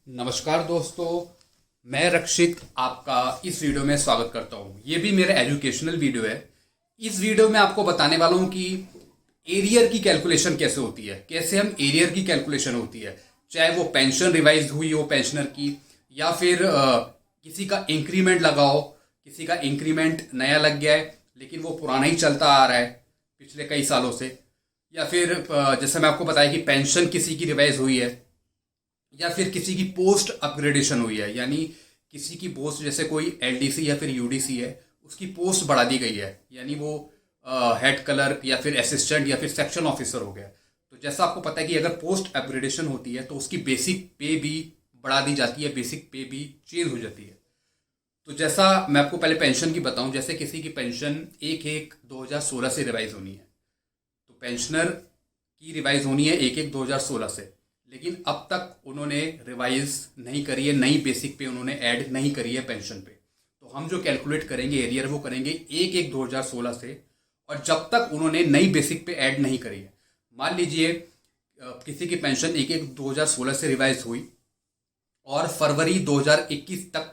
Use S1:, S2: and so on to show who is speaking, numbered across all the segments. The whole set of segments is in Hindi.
S1: नमस्कार दोस्तों, मैं रक्षित आपका इस वीडियो में स्वागत करता हूँ। ये भी मेरा एजुकेशनल वीडियो है। इस वीडियो में आपको बताने वाला हूँ कि एरियर की कैलकुलेशन कैसे होती है, कैसे हम एरियर की कैलकुलेशन होती है, चाहे वो पेंशन रिवाइज हुई हो पेंशनर की, या फिर किसी का इंक्रीमेंट लगा हो, किसी का इंक्रीमेंट नया लग गया है लेकिन वो पुराना ही चलता आ रहा है पिछले कई सालों से, या फिर जैसे मैं आपको बताया कि पेंशन किसी की रिवाइज हुई है, या फिर किसी की पोस्ट अपग्रेडेशन हुई है, यानी किसी की पोस्ट, जैसे कोई एलडीसी या फिर यूडीसी है, उसकी पोस्ट बढ़ा दी गई है, यानी वो हेड क्लर्क या फिर असिस्टेंट या फिर सेक्शन ऑफिसर हो गया। तो जैसा आपको पता है कि अगर पोस्ट अपग्रेडेशन होती है तो उसकी बेसिक पे भी बढ़ा दी जाती है, बेसिक पे भी चेंज हो जाती है। तो जैसा मैं आपको पहले पेंशन की बताऊं, जैसे किसी की पेंशन 1/1/2016 से रिवाइज होनी है, तो पेंशनर की रिवाइज होनी है 1/1/2016 से, लेकिन अब तक उन्होंने रिवाइज नहीं करी है, नई बेसिक पे उन्होंने ऐड नहीं करी है पेंशन पे। तो हम जो कैलकुलेट करेंगे एरियर वो करेंगे 1/1/2016 से, और जब तक उन्होंने नई बेसिक पे ऐड नहीं करी है। मान लीजिए किसी की पेंशन 1/1/2016 से रिवाइज हुई और फरवरी 2021 तक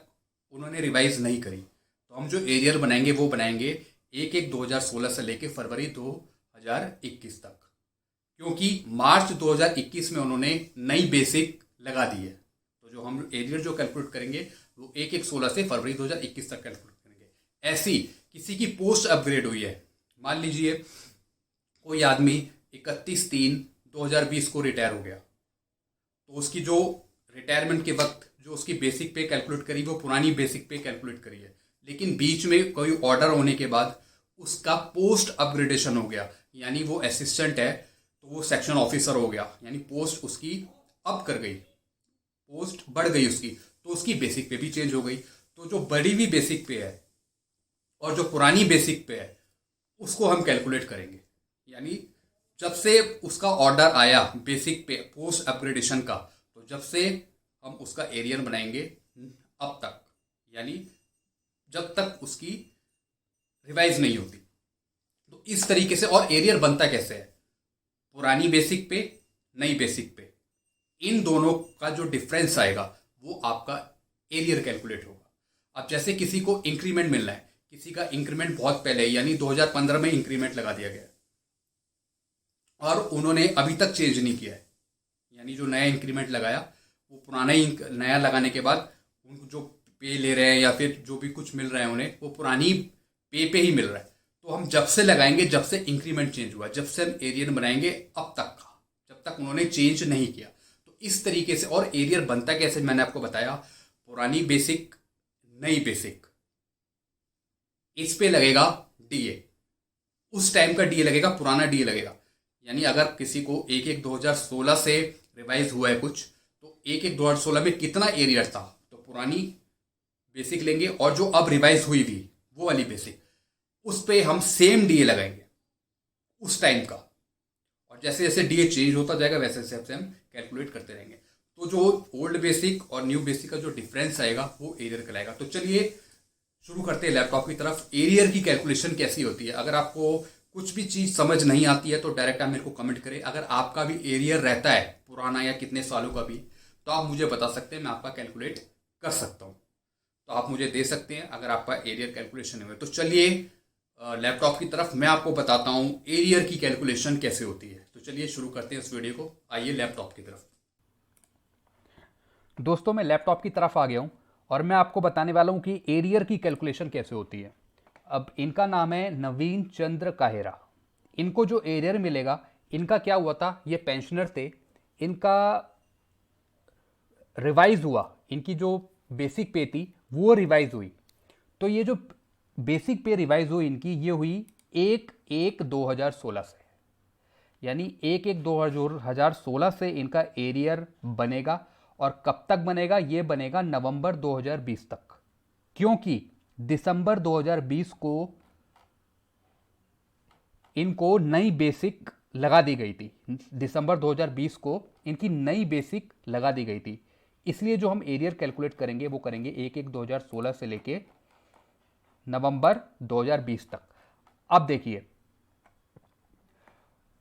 S1: उन्होंने रिवाइज नहीं करी, तो हम जो एरियर बनाएंगे वो बनाएंगे 1/1/2016 से लेके फरवरी 2021 तक, क्योंकि मार्च 2021 में उन्होंने नई बेसिक लगा दी है। तो जो हम एरियर जो कैलकुलेट करेंगे वो 1/1/16 से फरवरी 2021 तक कैलकुलेट करेंगे। ऐसी किसी की पोस्ट अपग्रेड हुई है, मान लीजिए कोई आदमी 31/3/2020 को रिटायर हो गया, तो उसकी जो रिटायरमेंट के वक्त जो उसकी बेसिक पे कैलकुलेट करी वो पुरानी बेसिक पे कैलकुलेट करी है, लेकिन बीच में कोई ऑर्डर होने के बाद उसका पोस्ट अपग्रेडेशन हो गया, यानी वो असिस्टेंट है तो वो सेक्शन ऑफिसर हो गया, यानी पोस्ट उसकी अप कर गई, पोस्ट बढ़ गई उसकी, तो उसकी बेसिक पे भी चेंज हो गई। तो जो बढ़ी हुई बेसिक पे है और जो पुरानी बेसिक पे है उसको हम कैलकुलेट करेंगे, यानी जब से उसका ऑर्डर आया बेसिक पे पोस्ट अपग्रेडेशन का, तो जब से हम उसका एरियर बनाएंगे अब तक, यानी जब तक उसकी रिवाइज नहीं होती। तो इस तरीके से, और एरियर बनता कैसे है, पुरानी बेसिक पे नई बेसिक पे, इन दोनों का जो डिफरेंस आएगा वो आपका एरियर कैलकुलेट होगा। अब जैसे किसी को इंक्रीमेंट मिलना है, किसी का इंक्रीमेंट बहुत पहले यानी 2015 में इंक्रीमेंट लगा दिया गया और उन्होंने अभी तक चेंज नहीं किया है, यानी जो नया इंक्रीमेंट लगाया वो पुराना ही नया लगाने के बाद उनको जो पे ले रहे हैं या फिर जो भी कुछ मिल रहा है उन्हें वो पुरानी पे ही मिल रहा है। तो हम जब से लगाएंगे, जब से इंक्रीमेंट चेंज हुआ, जब से हम एरियर बनाएंगे अब तक का, जब तक उन्होंने चेंज नहीं किया। तो इस तरीके से, और एरियर बनता कैसे मैंने आपको बताया, पुरानी बेसिक नई बेसिक, इस पे लगेगा डीए, उस टाइम का डीए लगेगा, पुराना डीए लगेगा। यानी अगर किसी को 1/1/2016 से रिवाइज हुआ है कुछ, तो 1/1/2016 में कितना एरियर था, तो पुरानी बेसिक लेंगे और जो अब रिवाइज हुई थी वो वाली बेसिक, उस पे हम सेम डीए लगाएंगे उस टाइम का, और जैसे जैसे डीए चेंज होता जाएगा वैसे वैसे हम कैलकुलेट करते रहेंगे। तो जो ओल्ड बेसिक और न्यू बेसिक का जो डिफरेंस आएगा वो एरियर कहलाएगा। तो चलिए शुरू करते हैं लैपटॉप की तरफ। एरियर की कैलकुलेशन कैसी होती है, अगर आपको कुछ भी चीज़ समझ नहीं आती है तो डायरेक्ट आप मेरे को कमेंट करें। अगर आपका भी एरियर रहता है पुराना या कितने सालों का भी, तो आप मुझे बता सकते हैं, मैं आपका कैलकुलेट कर सकता हूँ। तो आप मुझे दे सकते हैं अगर आपका एरियर कैलकुलेशन है। तो चलिए लैपटॉप की तरफ मैं आपको बताता हूँ एरियर की कैलकुलेशन कैसे होती है। तो चलिए शुरू करते हैं इस वीडियो को, आइए लैपटॉप की तरफ।
S2: दोस्तों मैं लैपटॉप की तरफ आ गया हूँ और मैं आपको बताने वाला हूँ कि एरियर की कैलकुलेशन कैसे होती है। अब इनका नाम है नवीन चंद्र काहेरा। इनको जो एरियर मिलेगा, इनका क्या हुआ था, ये पेंशनर थे, इनका रिवाइज हुआ, इनकी जो बेसिक पे थी वो रिवाइज हुई। तो ये जो बेसिक पे रिवाइज हुई इनकी, ये हुई 1/1/2016 से, यानी 1/1/2016 से इनका एरियर बनेगा। और कब तक बनेगा, ये बनेगा नवंबर 2020 तक, क्योंकि दिसंबर 2020 को इनको नई बेसिक लगा दी गई थी। दिसंबर 2020 को इनकी नई बेसिक लगा दी गई थी। इसलिए जो हम एरियर कैलकुलेट करेंगे वो करेंगे 1/1/2016 से लेके नवंबर 2020 तक। अब देखिए,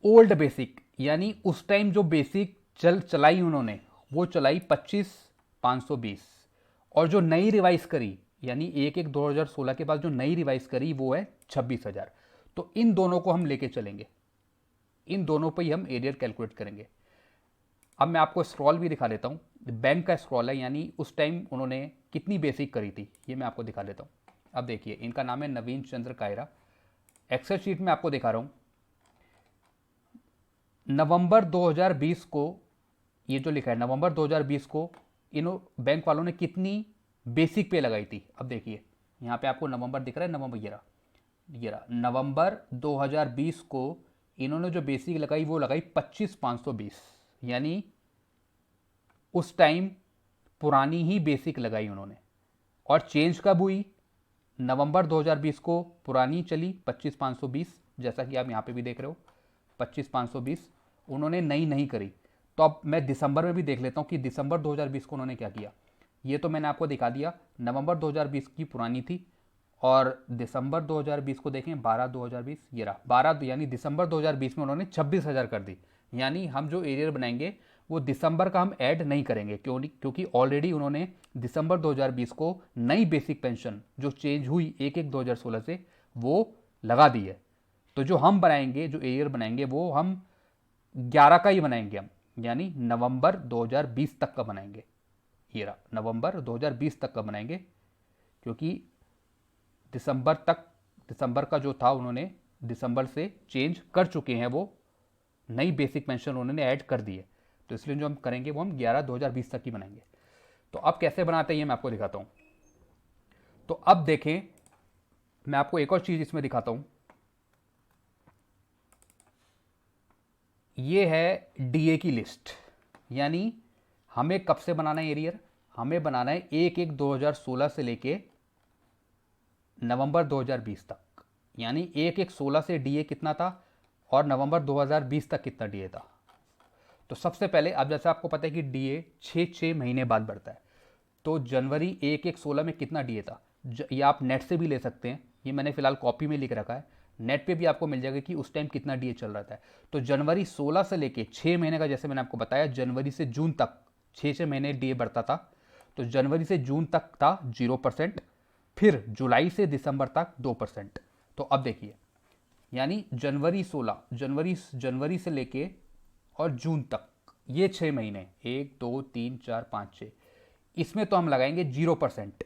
S2: ओल्ड बेसिक यानी उस टाइम जो बेसिक चलाई उन्होंने, वो चलाई 25 520, और जो नई रिवाइज करी यानी 1/1/2016 के बाद जो नई रिवाइज करी वो है 26,000। तो इन दोनों को हम लेके चलेंगे, इन दोनों पे ही हम एरियर कैलकुलेट करेंगे। अब मैं आपको स्क्रॉल भी दिखा देता हूँ, बैंक का स्क्रॉल है, यानी उस टाइम उन्होंने कितनी बेसिक करी थी ये मैं आपको दिखा देता हूँ। अब देखिए, इनका नाम है नवीन चंद्र कायरा। एक्सेल शीट में आपको दिखा रहा हूँ, नवंबर 2020 को, ये जो लिखा है नवंबर 2020 को इन बैंक वालों ने कितनी बेसिक पे लगाई थी। अब देखिए यहाँ पे आपको नवंबर दिख रहा है, नवंबर ये रहा नवंबर 2020 को इन्होंने जो बेसिक लगाई वो लगाई 25,520, यानी उस टाइम पुरानी ही बेसिक लगाई उन्होंने। और चेंज कब हुई, नवंबर 2020 को पुरानी चली 25,520, जैसा कि आप यहाँ पे भी देख रहे हो 25,520, उन्होंने नई नहीं करी। तो अब मैं दिसंबर में भी देख लेता हूँ कि दिसंबर 2020 को उन्होंने क्या किया। ये तो मैंने आपको दिखा दिया, नवंबर 2020 की पुरानी थी, और दिसंबर 2020 को देखें 12/2020, ये रहा 12, यानी दिसंबर 2020 में उन्होंने 26,000 कर दी। यानी हम जो एरियर बनाएंगे वो दिसंबर का हम ऐड नहीं करेंगे, क्योंकि ऑलरेडी उन्होंने दिसंबर 2020 को नई बेसिक पेंशन जो चेंज हुई 1/1/2016 से वो लगा दी है। तो जो हम बनाएंगे, जो एरियर बनाएंगे वो हम 11 का ही बनाएंगे हम, यानी नवंबर 2020 तक का बनाएंगे। ये रहा नवंबर 2020 तक का बनाएंगे, क्योंकि दिसंबर का जो था उन्होंने दिसंबर से चेंज कर चुके हैं, वो नई बेसिक पेंशन उन्होंने ऐड कर दी है। तो इसलिए जो हम करेंगे वो हम 11/2020 तक ही बनाएंगे। तो अब कैसे बनाते हैं ये मैं आपको दिखाता हूं। तो अब देखें, मैं आपको एक और चीज इसमें दिखाता हूं। ये है डीए की लिस्ट, यानी हमें कब से बनाना है एरियर, हमें बनाना है 1/1/2016 से लेके नवंबर 2020 तक, यानी 1/1/16 से डीए कितना था और नवंबर 2020 तक कितना डीए था। तो सबसे पहले, अब जैसे आपको पता है कि डीए 6 महीने बाद बढ़ता है, तो जनवरी 1/1/16 में कितना डीए था, ये आप नेट से भी ले सकते हैं, ये मैंने फिलहाल कॉपी में लिख रखा है, नेट पे भी आपको मिल जाएगा कि उस टाइम कितना डीए चल रहा था। तो जनवरी 16 से लेके 6 महीने का, जैसे मैंने आपको बताया जनवरी से जून तक 6 महीने डीए बढ़ता था। तो जनवरी से जून तक था 0%, फिर जुलाई से दिसंबर तक 2%। तो अब देखिए, यानी जनवरी से लेके और जून तक ये 6 महीने, 1 2 3 4 5 6, इसमें तो हम लगाएंगे 0%।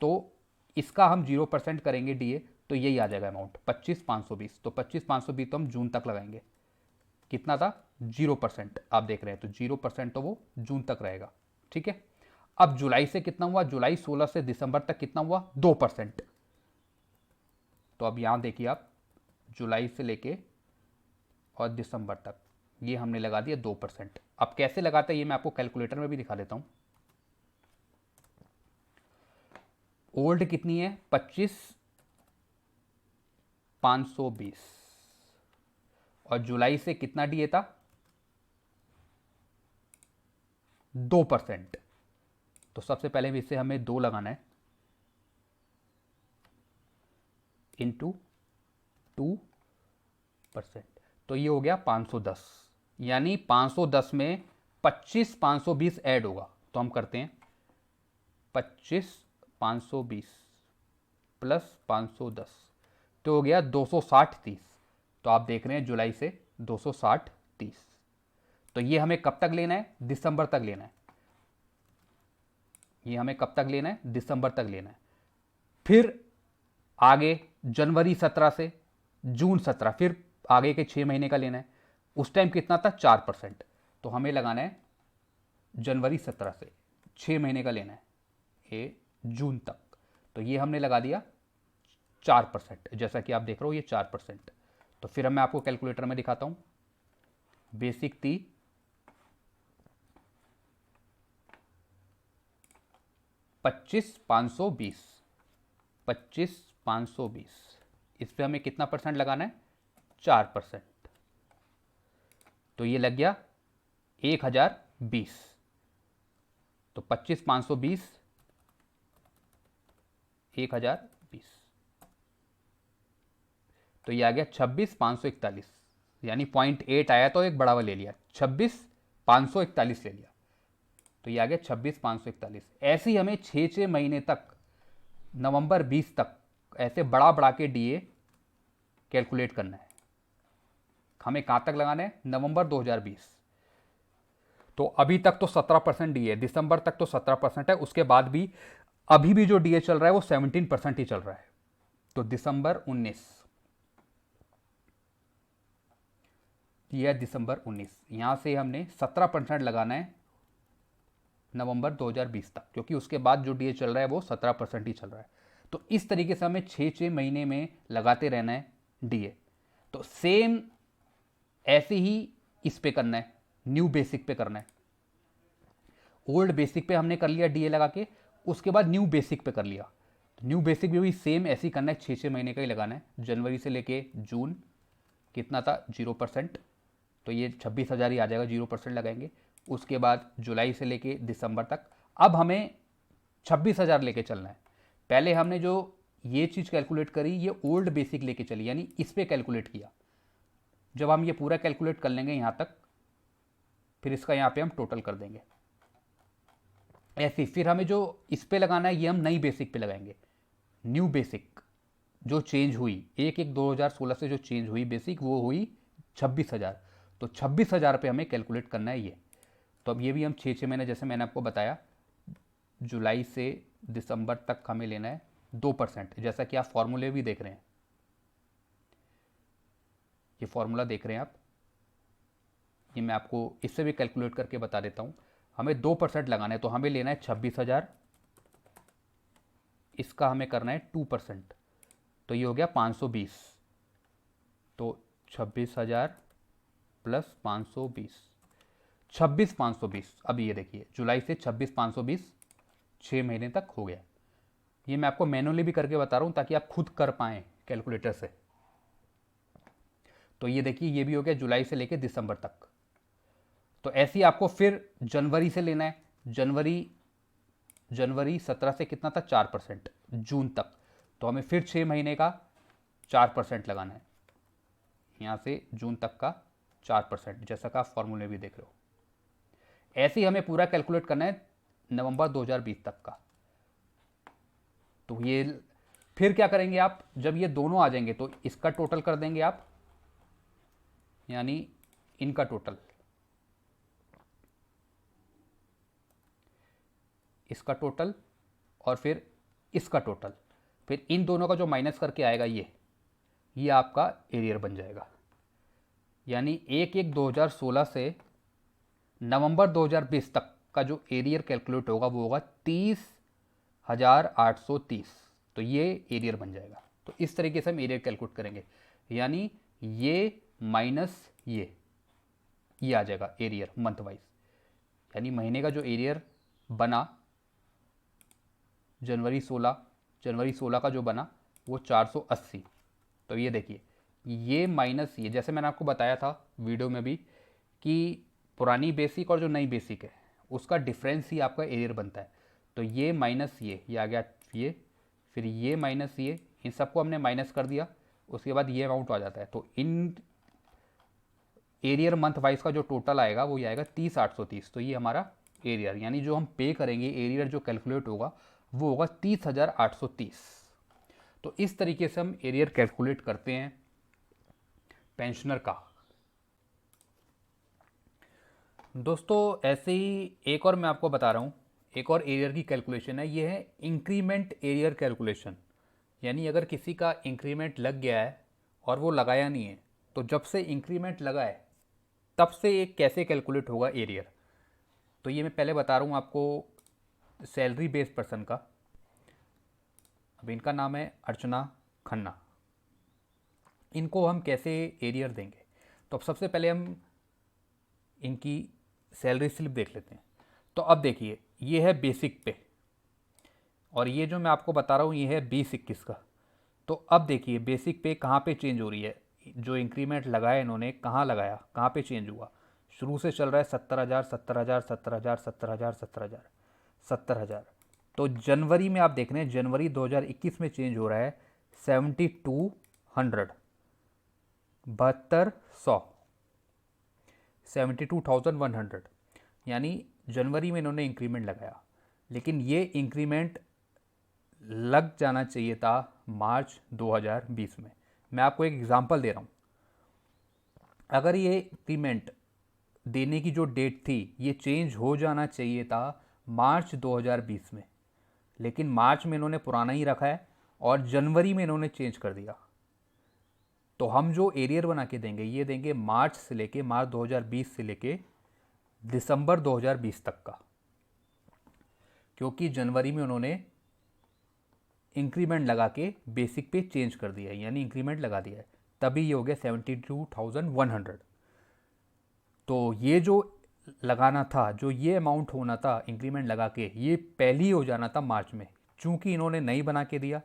S2: तो इसका हम 0% करेंगे डीए, तो यही आ जाएगा अमाउंट 25,520। तो 25,520 तो हम जून तक लगाएंगे, कितना था 0%, आप देख रहे हैं, तो 0% तो वो जून तक रहेगा। ठीक है, अब जुलाई से कितना हुआ, जुलाई 16 से दिसंबर तक कितना हुआ 2%। तो अब यहां देखिए आप, जुलाई से लेके और दिसंबर तक ये हमने लगा दिया 2%। अब कैसे लगाते हैं ये मैं आपको कैलकुलेटर में भी दिखा देता हूं। ओल्ड कितनी है 25,520, और जुलाई से कितना डीए था 2%। तो सबसे पहले भी इससे हमें 2 लगाना है, इंटू 2%, तो ये हो गया 510, यानी 510 में 25,520 ऐड होगा। तो हम करते हैं 25,520 प्लस 510, तो हो गया 260-30। तो आप देख रहे हैं जुलाई से 260-30। तो ये हमें कब तक लेना है, दिसंबर तक लेना है, ये हमें कब तक लेना है, दिसंबर तक लेना है। फिर आगे जनवरी 17 से जून 17, फिर आगे के 6 महीने का लेना है, उस टाइम कितना था 4%। तो हमें लगाना है जनवरी 17 से 6 महीने का लेना है ये जून तक, तो ये हमने लगा दिया 4%, जैसा कि आप देख रहे हो ये 4%। तो फिर मैं आपको कैलकुलेटर में दिखाता हूं। बेसिक थी 25,520, 25,520, इस पे हमें कितना परसेंट लगाना है 4%। तो ये लग गया 1,020। तो 25,520 1,020, तो ये आ गया 26,541, यानी 0.8 आया तो एक बढ़ावा ले लिया, 26,541 ले लिया। तो ये आ गया 26,541। ऐसे ही हमें 6 महीने तक, नवंबर 20 तक ऐसे बढ़ा के डीए कैलकुलेट करना है। हमें कहाँ तक लगाना है? नवंबर 2020। तो अभी तक तो 17% डीए, दिसंबर तक तो 17% है, उसके बाद भी अभी भी जो डीए चल रहा है वो 17% ही चल रहा है। तो दिसंबर 19, यह दिसंबर 19, यहां से हमने 17% लगाना है नवंबर 2020 तक, क्योंकि उसके बाद जो डीए चल रहा है वो 17% ही चल रहा है। तो इस तरीके से हमें 6 महीने में लगाते रहना है डीए। तो सेम ऐसे ही इस पे करना है, न्यू बेसिक पे करना है। ओल्ड बेसिक पे हमने कर लिया डीए लगा के, उसके बाद न्यू बेसिक पे कर लिया। तो न्यू बेसिक भी सेम ऐसे ही करना है, 6 महीने का ही लगाना है। जनवरी से लेके जून कितना था? 0%, तो ये 26,000 ही आ जाएगा, 0% लगाएंगे। उसके बाद जुलाई से लेके दिसंबर तक अब हमें 26,000 लेके चलना है। पहले हमने जो ये चीज़ कैलकुलेट करी, ये ओल्ड बेसिक लेके चली, यानी इस पे कैलकुलेट किया। जब हम ये पूरा कैलकुलेट कर लेंगे यहाँ तक, फिर इसका यहाँ पे हम टोटल कर देंगे ऐसे। फिर हमें जो इस पे लगाना है ये हम नई बेसिक पे लगाएंगे। न्यू बेसिक जो चेंज हुई 1/1/2016 से जो चेंज हुई बेसिक, वो हुई 26,000। तो 26,000 पे हमें कैलकुलेट करना है ये। तो अब ये भी हम 6 महीने, जैसे मैंने आपको बताया, जुलाई से दिसंबर तक हमें लेना है 2%, जैसा कि आप फॉर्मूले भी देख रहे हैं। ये फॉर्मूला देख रहे हैं आप, ये मैं आपको इससे भी कैलकुलेट करके बता देता हूँ। हमें 2% लगाना है, तो हमें लेना है 26,000, इसका हमें करना है 2%, तो ये हो गया 520। तो 26,000 प्लस 520, 26,520। अब ये देखिए, जुलाई से 26,520 6 महीने तक हो गया। ये मैं आपको मैनुअली भी करके बता रहा हूँ ताकि आप खुद कर पाएँ कैलकुलेटर से। तो ये देखिए, ये भी हो गया जुलाई से लेके दिसंबर तक। तो ऐसे ही आपको फिर जनवरी से लेना है। जनवरी 17 से कितना था? 4%, जून तक। तो हमें फिर 6 महीने का 4% लगाना है, यहाँ से जून तक का 4%, जैसा कि आप फॉर्मूले भी देख रहे हो। ऐसे ही हमें पूरा कैलकुलेट करना है नवंबर 2020 तक का। तो ये फिर क्या करेंगे आप, जब ये दोनों आ जाएंगे तो इसका टोटल कर देंगे आप, यानी इनका टोटल, इसका टोटल, और फिर इसका टोटल, फिर इन दोनों का जो माइनस करके आएगा ये आपका एरियर बन जाएगा। यानी 1/1/2016 से नवंबर 2020 तक का जो एरियर कैलकुलेट होगा वो होगा 30,830। तो ये एरियर बन जाएगा। तो इस तरीके से हम एरियर कैलकुलेट करेंगे, यानी ये माइनस ये आ जाएगा एरियर मंथ वाइज। यानी महीने का जो एरियर बना जनवरी 16 का जो बना वो 480। तो ये देखिए, ये माइनस ये, जैसे मैंने आपको बताया था वीडियो में भी कि पुरानी बेसिक और जो नई बेसिक है उसका डिफरेंस ही आपका एरियर बनता है। तो ये माइनस ये आ गया, ये फिर ये माइनस ये, इन सबको हमने माइनस कर दिया, उसके बाद ये अमाउंट आ जाता है। तो इन एरियर मंथ वाइज का जो टोटल आएगा वो ये आएगा 30,830। तो ये हमारा एरियर, यानी जो हम पे करेंगे, एरियर जो कैलकुलेट होगा वो होगा 30,830। तो इस तरीके से हम एरियर कैलकुलेट करते हैं पेंशनर का। दोस्तों ऐसे ही एक और मैं आपको बता रहा हूँ, एक और एरियर की कैलकुलेशन है, ये है इंक्रीमेंट एरियर कैलकुलेशन। यानी अगर किसी का इंक्रीमेंट लग गया है और वो लगाया नहीं है, तो जब से इंक्रीमेंट लगा है तब से ये कैसे कैलकुलेट होगा एरियर। तो ये मैं पहले बता रहा हूँ आपको सैलरी बेस्ड पर्सन का। अब इनका नाम है अर्चना खन्ना, इनको हम कैसे एरियर देंगे। तो अब सबसे पहले हम इनकी सैलरी स्लिप देख लेते हैं। तो अब देखिए, ये है बेसिक पे और ये जो मैं आपको बता रहा हूँ ये है 2021 का। तो अब देखिए बेसिक पे कहाँ पे चेंज हो रही है, जो इंक्रीमेंट लगाया इन्होंने कहाँ लगाया, कहाँ पे चेंज हुआ। शुरू से चल रहा है 70,000 70,000 70,000 70,000 70,000 70,000। तो जनवरी में आप देख रहे हैं, जनवरी 2021 में चेंज हो रहा है 7200, 7200, 72,100। यानी जनवरी में इन्होंने इंक्रीमेंट लगाया, लेकिन ये इंक्रीमेंट लग जाना चाहिए था मार्च 2020 में। मैं आपको एक एग्जांपल दे रहा हूँ। अगर ये इंक्रीमेंट देने की जो डेट थी ये चेंज हो जाना चाहिए था मार्च 2020 में, लेकिन मार्च में इन्होंने पुराना ही रखा है और जनवरी में इन्होंने चेंज कर दिया। तो हम जो एरियर बना के देंगे ये देंगे मार्च से लेके मार्च 2020 से लेके दिसंबर 2020 तक का, क्योंकि जनवरी में उन्होंने इंक्रीमेंट लगा के बेसिक पे चेंज कर दिया है, यानी इंक्रीमेंट लगा दिया है, तभी ये हो गया 72,100। तो ये जो लगाना था, जो ये अमाउंट होना था इंक्रीमेंट लगा के, ये पहले ही हो जाना था मार्च में। चूंकि इन्होंने नहीं बना के दिया,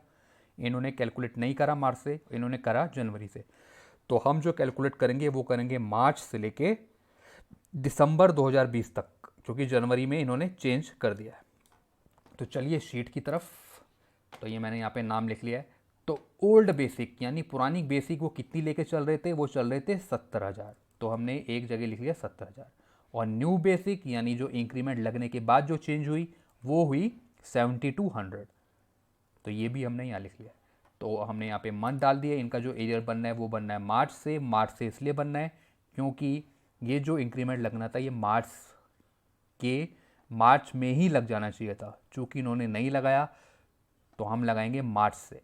S2: इन्होंने कैलकुलेट नहीं करा मार्च से, इन्होंने करा जनवरी से, तो हम जो कैलकुलेट करेंगे वो करेंगे मार्च से लेके दिसंबर 2020 तक, क्योंकि जनवरी में इन्होंने चेंज कर दिया है। तो चलिए शीट की तरफ। तो ये मैंने यहाँ पे नाम लिख लिया है। तो ओल्ड बेसिक यानी पुरानी बेसिक वो कितनी लेके चल रहे थे, वो चल रहे थे 70,000, तो हमने एक जगह लिख लिया 70,000। और न्यू बेसिक यानी जो इंक्रीमेंट लगने के बाद जो चेंज हुई वो हुई 7200, तो ये भी हमने यहाँ लिख लिया। तो हमने यहाँ पे मंथ डाल दिया। इनका जो एरियर बनना है वो बनना है मार्च से इसलिए बनना है क्योंकि ये जो इंक्रीमेंट लगना था ये मार्च में ही लग जाना चाहिए था, चूँकि इन्होंने नहीं लगाया तो हम लगाएंगे मार्च से।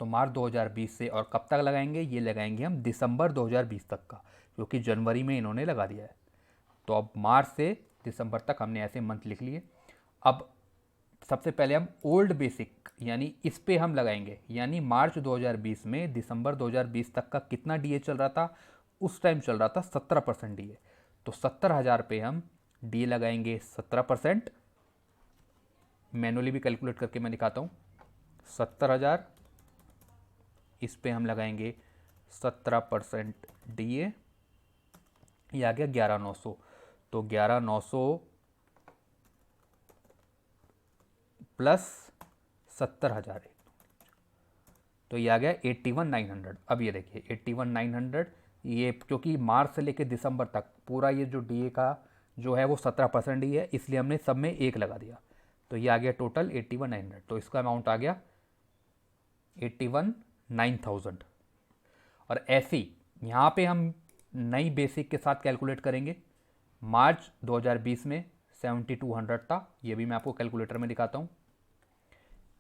S2: तो मार्च 2020 से, और कब तक लगाएंगे, ये लगाएंगे हम दिसंबर 2020 तक का, क्योंकि जनवरी में इन्होंने लगा दिया है। तो अब मार्च से दिसंबर तक हमने ऐसे मंथ लिख लिए। अब सबसे पहले हम ओल्ड बेसिक यानी इस पे हम लगाएंगे, यानी मार्च 2020 में दिसंबर 2020 तक का कितना डीए चल रहा था, उस टाइम चल रहा था 17% डीए। तो 70,000 पे हम डीए लगाएंगे 17%। मैनुअली भी कैलकुलेट करके मैं दिखाता हूँ। 70,000 इस पे हम लगाएंगे 17% डीए, ये आ गया 11,900। तो 11,900 प्लस 70,000 है, तो ये आ गया 81,900। अब ये देखिए 81,900, ये क्योंकि मार्च से लेकर दिसंबर तक पूरा ये जो डीए का जो है वो 17% ही है, इसलिए हमने सब में एक लगा दिया। तो ये आ गया टोटल 81,900। तो इसका अमाउंट आ गया 81,900। और ऐसी यहाँ पे हम नई बेसिक के साथ कैलकुलेट करेंगे। मार्च 2020 में 7200 था, ये भी मैं आपको कैलकुलेटर में दिखाता हूँ।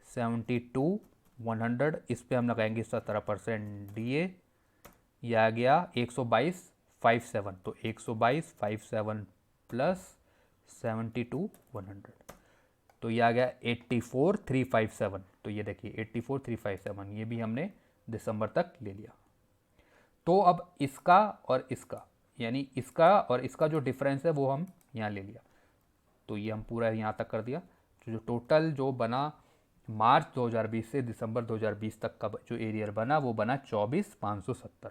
S2: 72,100 इस पे हम लगाएंगे 17% डीए, ये आ गया 122,57। तो 122,57 प्लस 72,100, तो ये आ गया 84,357। तो ये देखिए 84,357, ये भी हमने दिसंबर तक ले लिया। तो अब इसका और इसका, यानी इसका और इसका जो डिफरेंस है वो हम यहाँ ले लिया। तो ये हम पूरा यहाँ तक कर दिया। तो जो टोटल जो बना मार्च 2020 से दिसंबर 2020 तक का जो एरियर बना वो बना 24,570।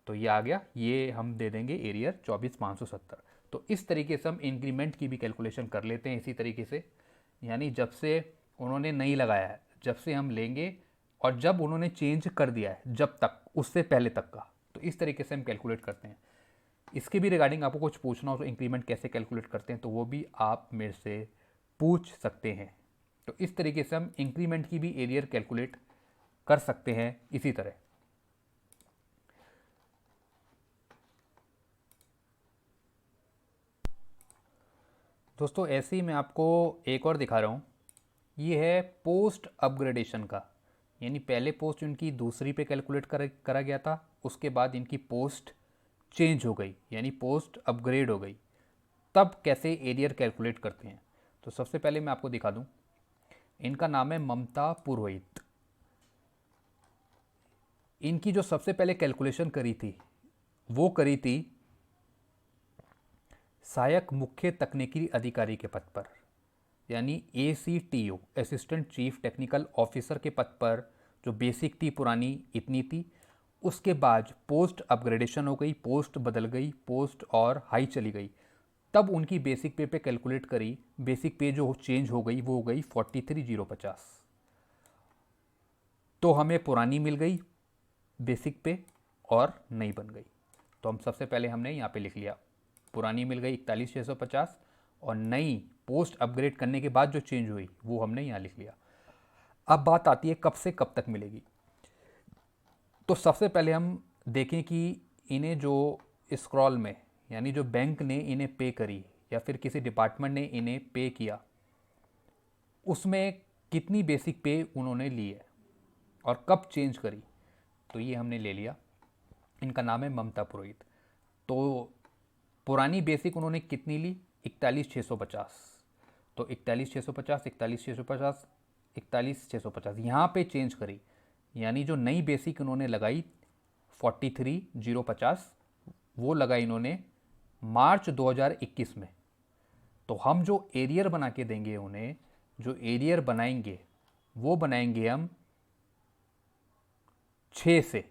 S2: तो ये आ गया, ये हम दे देंगे एरियर 24,570। तो इस तरीके से हम इंक्रीमेंट की भी कैलकुलेशन कर लेते हैं इसी तरीके से, यानी जब से उन्होंने नहीं लगाया है, जब से हम लेंगे और जब उन्होंने चेंज कर दिया है जब तक, उससे पहले तक का। तो इस तरीके से हम कैलकुलेट करते हैं। इसके भी रिगार्डिंग आपको कुछ पूछना हो तो इंक्रीमेंट कैसे कैलकुलेट करते हैं तो वो भी आप मेरे से पूछ सकते हैं। तो इस तरीके से हम इंक्रीमेंट की भी एरियर कैलकुलेट कर सकते हैं इसी तरह। दोस्तों ऐसे ही मैं आपको एक और दिखा रहा हूँ। ये है पोस्ट अपग्रेडेशन का, यानी पहले पोस्ट इनकी दूसरी पे कैलकुलेट करा गया था, उसके बाद इनकी पोस्ट चेंज हो गई यानी पोस्ट अपग्रेड हो गई, तब कैसे एरियर कैलकुलेट करते हैं। तो सबसे पहले मैं आपको दिखा दूं, इनका नाम है ममता पुरोहित। इनकी जो सबसे पहले कैलकुलेशन करी थी वो करी थी सहायक मुख्य तकनीकी अधिकारी के पद पर, यानी ACTO assistant chief technical officer के पद पर। जो बेसिक थी पुरानी इतनी थी, उसके बाद पोस्ट अपग्रेडेशन हो गई, पोस्ट बदल गई, पोस्ट और हाई चली गई, तब उनकी बेसिक पे कैलकुलेट करी। बेसिक पे जो चेंज हो गई वो हो गई 43,050। तो हमें पुरानी मिल गई बेसिक पे और नई बन गई। तो हम सबसे पहले हमने यहाँ पे लिख लिया, पुरानी मिल गई 41,650 और नई पोस्ट अपग्रेड करने के बाद जो चेंज हुई वो हमने यहाँ लिख लिया। अब बात आती है कब से कब तक मिलेगी। तो सबसे पहले हम देखें कि इन्हें जो स्क्रॉल में, यानी जो बैंक ने इन्हें पे करी या फिर किसी डिपार्टमेंट ने इन्हें पे किया, उसमें कितनी बेसिक पे उन्होंने ली है और कब चेंज करी। तो ये हमने ले लिया, इनका नाम है ममता पुरोहित। तो पुरानी बेसिक उन्होंने कितनी ली, 41,650। तो 41,650, 41,650, 41,650 यहाँ पे चेंज करी, यानी जो नई बेसिक उन्होंने लगाई 43,050 वो लगाई इन्होंने मार्च 2021 में। तो हम जो एरियर बना के देंगे उन्हें, जो एरियर बनाएंगे वो बनाएंगे हम 6 से,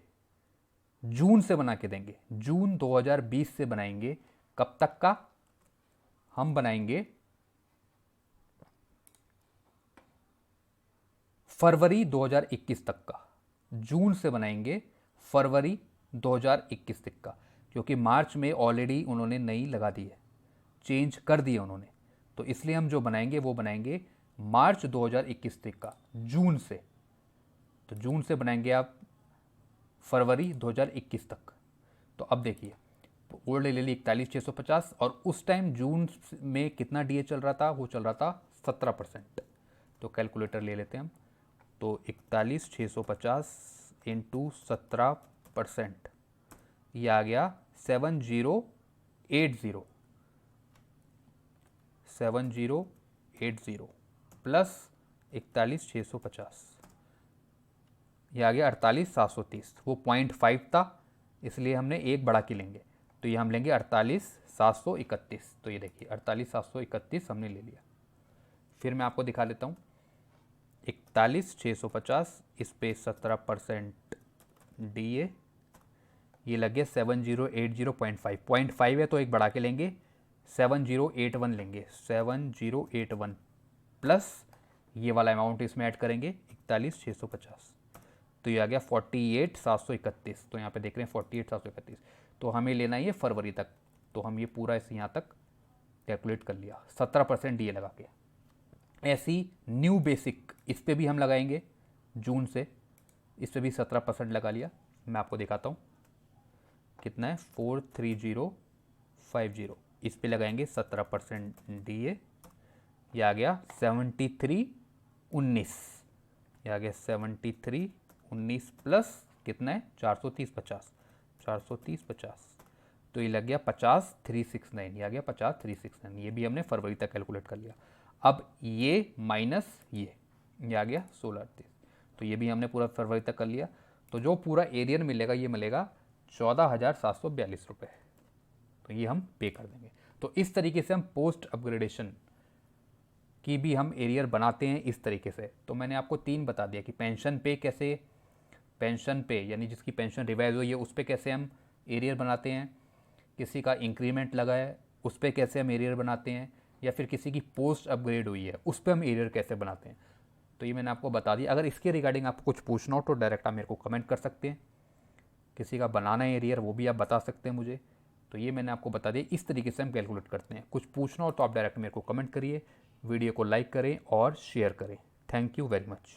S2: जून से बना के देंगे, जून 2020 से बनाएंगे। कब तक का हम बनाएंगे, फरवरी 2021 तक का। जून से बनाएंगे फरवरी 2021 तक का, क्योंकि मार्च में ऑलरेडी उन्होंने नई लगा दी है, चेंज कर दिए उन्होंने। तो इसलिए हम जो बनाएंगे वो बनाएंगे मार्च 2021 तक का, जून से। तो जून से बनाएंगे आप फरवरी 2021 तक। तो अब देखिए, ओल्ड ले ली 41,650 और उस टाइम जून में कितना डीए चल रहा था, वो चल रहा था 17%। तो कैलकुलेटर ले लेते हैं हम। तो 41,650 इंटू 17%, ये आ गया 7080 प्लस 41,650, ये आ गया 48,730। वो 0.5 था, इसलिए हमने एक बढ़ा के लेंगे। तो ये हम लेंगे 48,731। तो ये देखिए 48,731 हमने ले लिया। फिर मैं आपको दिखा देता हूँ, 41,650 इस पे 17% DA, ये लग गया 7080.5 है, तो एक बढ़ा के लेंगे 7081 लेंगे, 7081 प्लस ये वाला अमाउंट इसमें ऐड करेंगे 41,650। तो ये आ गया 48,731। तो यहाँ पे देख रहे हैं 48,731। तो हमें लेना ही है फरवरी तक, तो हम ये पूरा इस यहाँ तक कैलकुलेट कर लिया 17% DA लगा के। ऐसी न्यू बेसिक इस पर भी हम लगाएंगे जून से, इस पर भी 17% लगा लिया। मैं आपको दिखाता हूँ कितना है, 43050, इस पे लगाएंगे 17% DA, ये आ गया 7319, ये आ गया 7319 प्लस कितना है 43050, 43050, तो ये लग गया 50,369, ये आ गया 50,369। ये भी हमने फरवरी तक कैलकुलेट कर लिया। अब ये माइनस ये आ गया 1638, तो ये भी हमने पूरा फरवरी तक कर लिया। तो जो पूरा एरियर मिलेगा ये मिलेगा 14,742 रुपये। तो ये हम पे कर देंगे। तो इस तरीके से हम पोस्ट अपग्रेडेशन की भी हम एरियर बनाते हैं इस तरीके से। तो मैंने आपको 3 बता दिया कि पेंशन पे कैसे, पेंशन पे यानी जिसकी पेंशन रिवाइज हुई है उस पर कैसे हम एरियर बनाते हैं, किसी का इंक्रीमेंट लगा है उस पर कैसे हम एरियर बनाते हैं, या फिर किसी की पोस्ट अपग्रेड हुई है उस पर हम एरियर कैसे बनाते हैं। तो ये मैंने आपको बता दिया। अगर इसके रिगार्डिंग आपको कुछ पूछना हो तो डायरेक्ट आप मेरे को कमेंट कर सकते हैं। किसी का बनाना है एरियर वो भी आप बता सकते हैं मुझे। तो ये मैंने आपको बता दिया, इस तरीके से हम कैलकुलेट करते हैं। कुछ पूछना हो तो आप डायरेक्ट मेरे को कमेंट करिए, वीडियो को लाइक करें और शेयर करें। Thank you very much.